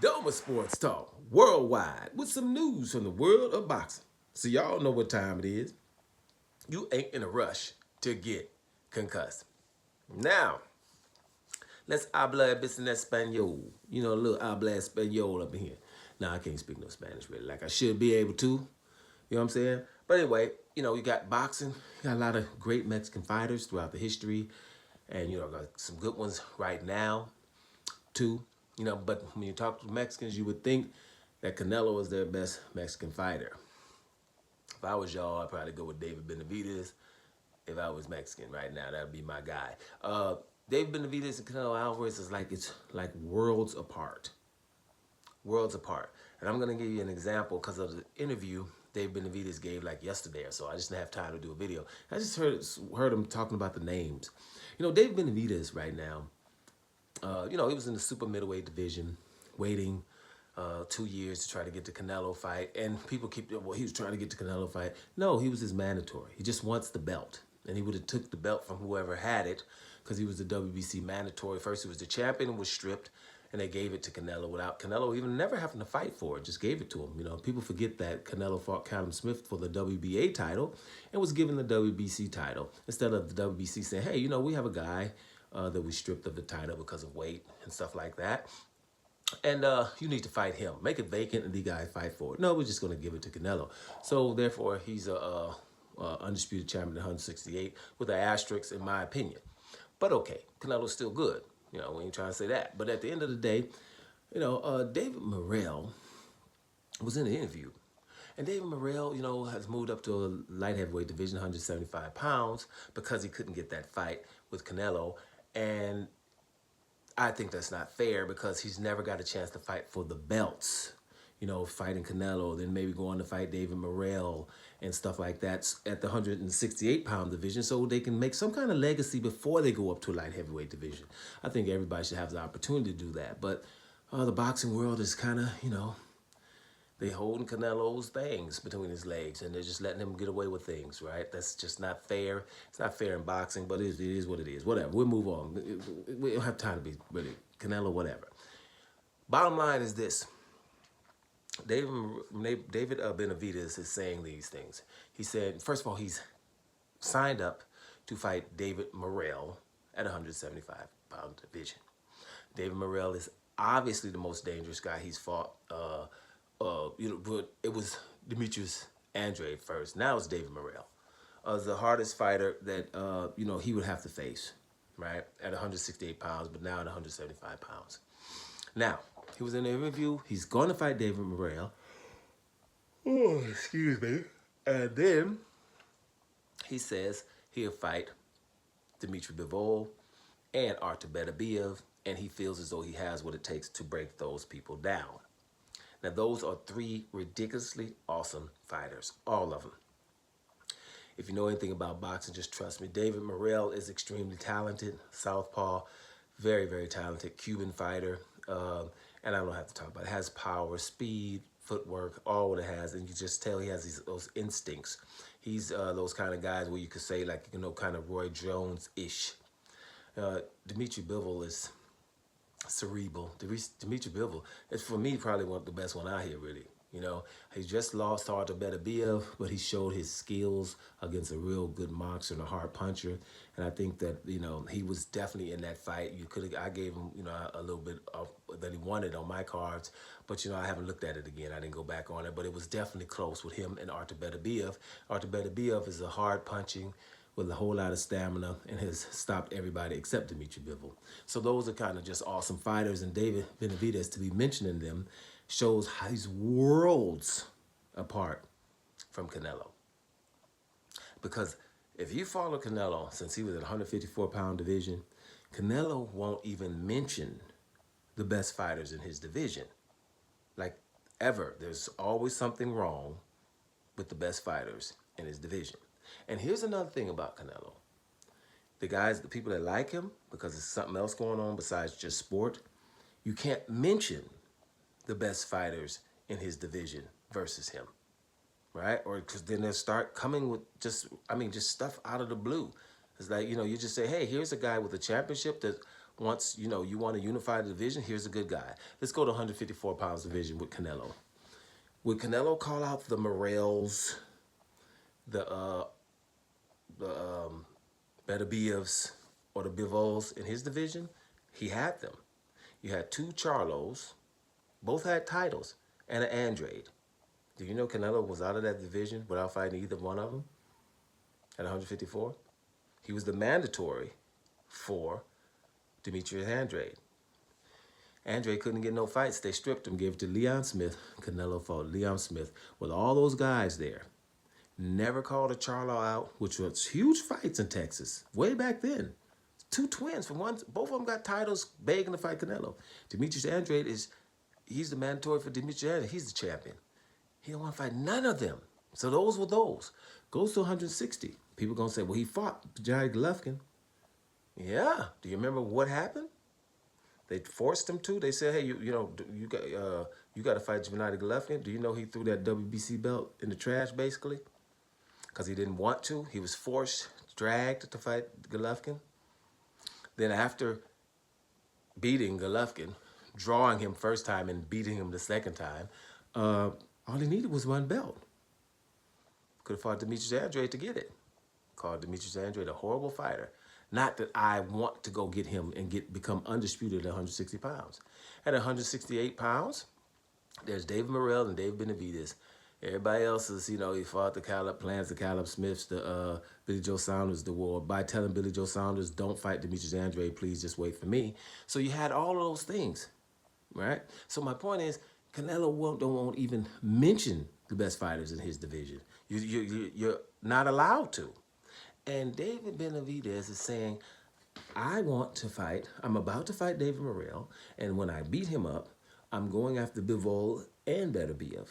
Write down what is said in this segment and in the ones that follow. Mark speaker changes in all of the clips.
Speaker 1: Doma Sports Talk worldwide with some news from the world of boxing. So y'all know what time it is. You ain't in a rush to get concussed. Now, let's hablar en español. You know, a little habla español up in here. Now, I can't speak no Spanish really like I should be able to. You know what I'm saying? But anyway, you got boxing. You got a lot of great Mexican fighters throughout the history. And, got some good ones right now, too. But when you talk to Mexicans, you would think that Canelo is their best Mexican fighter. If I was y'all, I'd probably go with David Benavidez. If I was Mexican right now, that'd be my guy. David Benavidez and Canelo Alvarez it's like worlds apart. Worlds apart. And I'm gonna give you an example because of the interview Dave Benavidez gave like yesterday or so. I just didn't have time to do a video. I just heard him talking about the names. Dave Benavidez right now, he was in the super middleweight division, waiting 2 years to try to get the Canelo fight. And people keep, well, he was trying to get the Canelo fight. No, he was his mandatory. He just wants the belt. And he would have took the belt from whoever had it because he was the WBC mandatory. First, he was the champion and was stripped. And they gave it to Canelo without Canelo even never having to fight for it. Just gave it to him. People forget that Canelo fought Callum Smith for the WBA title and was given the WBC title instead of the WBC saying, hey, we have a guy that we stripped of the title because of weight and stuff like that. And you need to fight him. Make it vacant and the guy fight for it. No, we're just going to give it to Canelo. So, therefore, he's a undisputed champion at 168 with an asterisk, in my opinion. But, okay, Canelo's still good. We ain't trying to say that. But at the end of the day, David Morrell was in the interview. And David Morrell, has moved up to a light heavyweight division, 175 pounds, because he couldn't get that fight with Canelo. And I think that's not fair because he's never got a chance to fight for the belts. Fighting Canelo, then maybe going to fight David Morrell and stuff like that at the 168-pound division so they can make some kind of legacy before they go up to a light heavyweight division. I think everybody should have the opportunity to do that. But the boxing world is kind of, they holding Canelo's things between his legs and they're just letting him get away with things, right? That's just not fair. It's not fair in boxing, but it is what it is. Whatever, we'll move on. We don't have time to be really Canelo, whatever. Bottom line is this. David Benavidez is saying these things. He said, first of all, he's signed up to fight David Morrell at 175-pound division. David Morrell is obviously the most dangerous guy he's fought. But it was Demetrius Andrade first. Now it's David Morrell. The hardest fighter that, he would have to face, right, at 168 pounds, but now at 175 pounds. Now, he was in the interview. He's going to fight David Morrell. Oh, excuse me. And then he says he'll fight Dimitri Bivol and Artur Beterbiev, and he feels as though he has what it takes to break those people down. Now, those are three ridiculously awesome fighters, all of them. If you know anything about boxing, just trust me. David Morrell is extremely talented, southpaw, very, very talented Cuban fighter. And I don't have to talk about it. It has power, speed, footwork, all what it has. And you just tell he has those instincts. He's those kind of guys where you could say, like, kind of Roy Jones-ish. Dimitri Bivol is cerebral. Dimitri Bivol is, for me, probably one of the best one out here, really. He just lost to Artur Beterbiev, but he showed his skills against a real good boxer and a hard puncher. And I think that, he was definitely in that fight. I gave him, a little bit of that he wanted on my cards, but, I haven't looked at it again. I didn't go back on it, but it was definitely close with him and Artur Beterbiev. Artur Beterbiev is a hard punching with a whole lot of stamina and has stopped everybody except Dimitri Bivol. So those are kind of just awesome fighters, and David Benavidez, to be mentioning them, shows how he's worlds apart from Canelo. Because if you follow Canelo since he was at 154-pound division, Canelo won't even mention the best fighters in his division. Like, ever. There's always something wrong with the best fighters in his division. And here's another thing about Canelo. The people that like him, because there's something else going on besides just sport, you can't mention the best fighters in his division versus him, right? Or because then they'll start coming with just stuff out of the blue. It's like, you just say, hey, here's a guy with a championship that once, you want to unify the division, here's a good guy. Let's go to 154 pounds division with Canelo. Would Canelo call out the Morrells, the Benavidez, or the Bivols in his division? He had them. You had two Charlos, both had titles, and an Andrade. Do you know Canelo was out of that division without fighting either one of them at 154? He was the mandatory for Demetrius Andrade. Andrade couldn't get no fights. They stripped him, gave it to Leon Smith. Canelo fought Leon Smith with all those guys there. Never called a Charlo out, which was huge fights in Texas way back then. Two twins from one, both of them got titles begging to fight Canelo. Demetrius Andrade he's the mandatory for Demetrius Andrade. He's the champion. He don't want to fight none of them. So those were those. Goes to 160. People gonna say, well, he fought Gennady Golovkin. Yeah. Do you remember what happened? They forced him to. They said, hey, you got to fight Gennady Golovkin. Do you know he threw that WBC belt in the trash basically? Because he didn't want to. He was forced, dragged to fight Golovkin. Then after beating Golovkin, drawing him first time and beating him the second time, all he needed was one belt. Could have fought Demetrius Andrade to get it. Called Demetrius Andrade a horrible fighter. Not that I want to go get him and become undisputed at 160 pounds. At 168 pounds, there's David Morrell and David Benavidez. Everybody else is, he fought the Plans, the Caleb Smiths, the Billy Joe Saunders, the war. By telling Billy Joe Saunders, don't fight Demetrius Andrade, please just wait for me. So you had all of those things, right? So my point is, Canelo won't even mention the best fighters in his division. You're not allowed to. And David Benavidez is saying, I'm about to fight David Morrell, and when I beat him up, I'm going after Bivol and Beterbiev.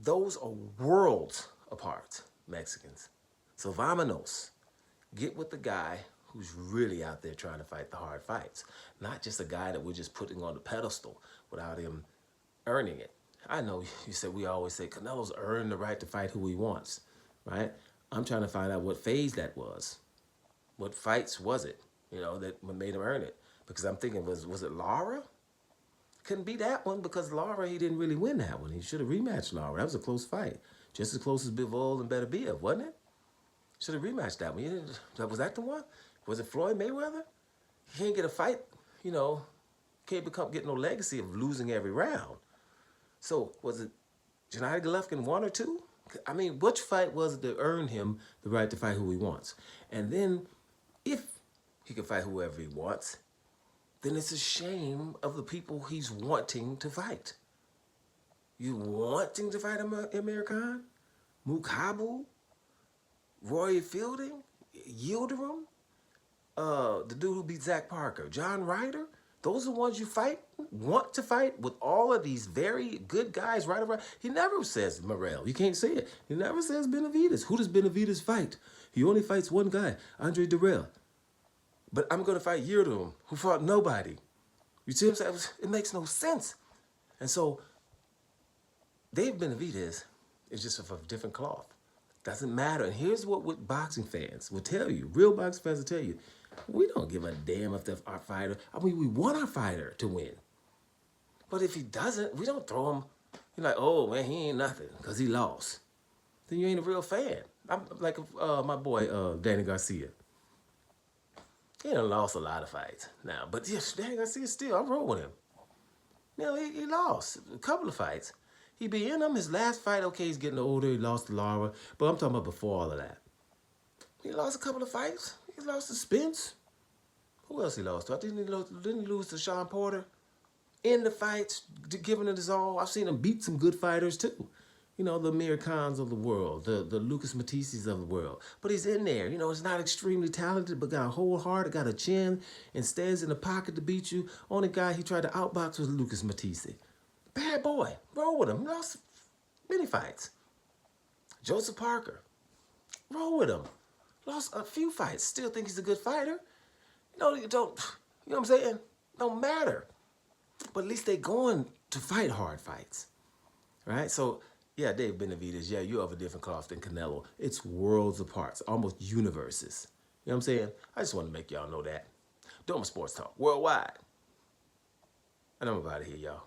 Speaker 1: Those are worlds apart, Mexicans. So vamonos. Get with the guy who's really out there trying to fight the hard fights. Not just a guy that we're just putting on the pedestal without him earning it. I know you said, we always say Canelo's earned the right to fight who he wants, right? I'm trying to find out what phase that was. What fights was it, that made him earn it? Because I'm thinking, was it Lara? Couldn't be that one because Lara, he didn't really win that one. He should have rematched Lara. That was a close fight. Just as close as Bivol and Beterbiev, wasn't it? Should have rematched that one. Was that the one? Was it Floyd Mayweather? He can't get a fight, can't get no legacy of losing every round. So was it Gennady Golovkin 1 or 2? I mean, which fight was it that earned him the right to fight who he wants? And then, if he can fight whoever he wants, then it's a shame of the people he's wanting to fight. You wanting to fight Amir Khan? Mukhabu? Roy Fielding? Yildirim? The dude who beat Zach Parker? John Ryder? Those are the ones you want to fight with all of these very good guys right around. He never says Morrell. You can't say it. He never says Benavidez. Who does Benavidez fight? He only fights one guy, Andre Durrell. But I'm going to fight Yildirim, who fought nobody. You see what I'm saying? It makes no sense. And so, Dave Benavidez is just of a different cloth. Doesn't matter. And here's what boxing fans will tell you. Real boxing fans will tell you. We don't give a damn if our fighter, we want our fighter to win. But if he doesn't, we don't throw him. You're like, oh man, he ain't nothing because he lost. Then you ain't a real fan. I'm like my boy, Danny Garcia. He done lost a lot of fights now. But yes, Danny Garcia still, I'm rolling with him. He lost a couple of fights. He be in them. His last fight, okay, he's getting older. He lost to Lara. But I'm talking about before all of that. He lost a couple of fights. He lost to Spence. Who else he lost to? Didn't he lose to Sean Porter? In the fights, giving it his all. I've seen him beat some good fighters too. The Amir Khans of the world, the Lucas Matisses of the world. But he's in there. He's not extremely talented, but got a whole heart, got a chin, and stands in the pocket to beat you. Only guy he tried to outbox was Lucas Matisse. Bad boy. Roll with him. He lost many fights. Joseph Parker. Roll with him. Lost a few fights. Still think he's a good fighter. You know what I'm saying? Don't matter. But at least they going to fight hard fights. Right? So, yeah, Dave Benavidez, yeah, you're of a different cloth than Canelo. It's worlds apart. It's almost universes. You know what I'm saying? I just want to make y'all know that. Doing Sports Talk worldwide. And I'm out of here, y'all.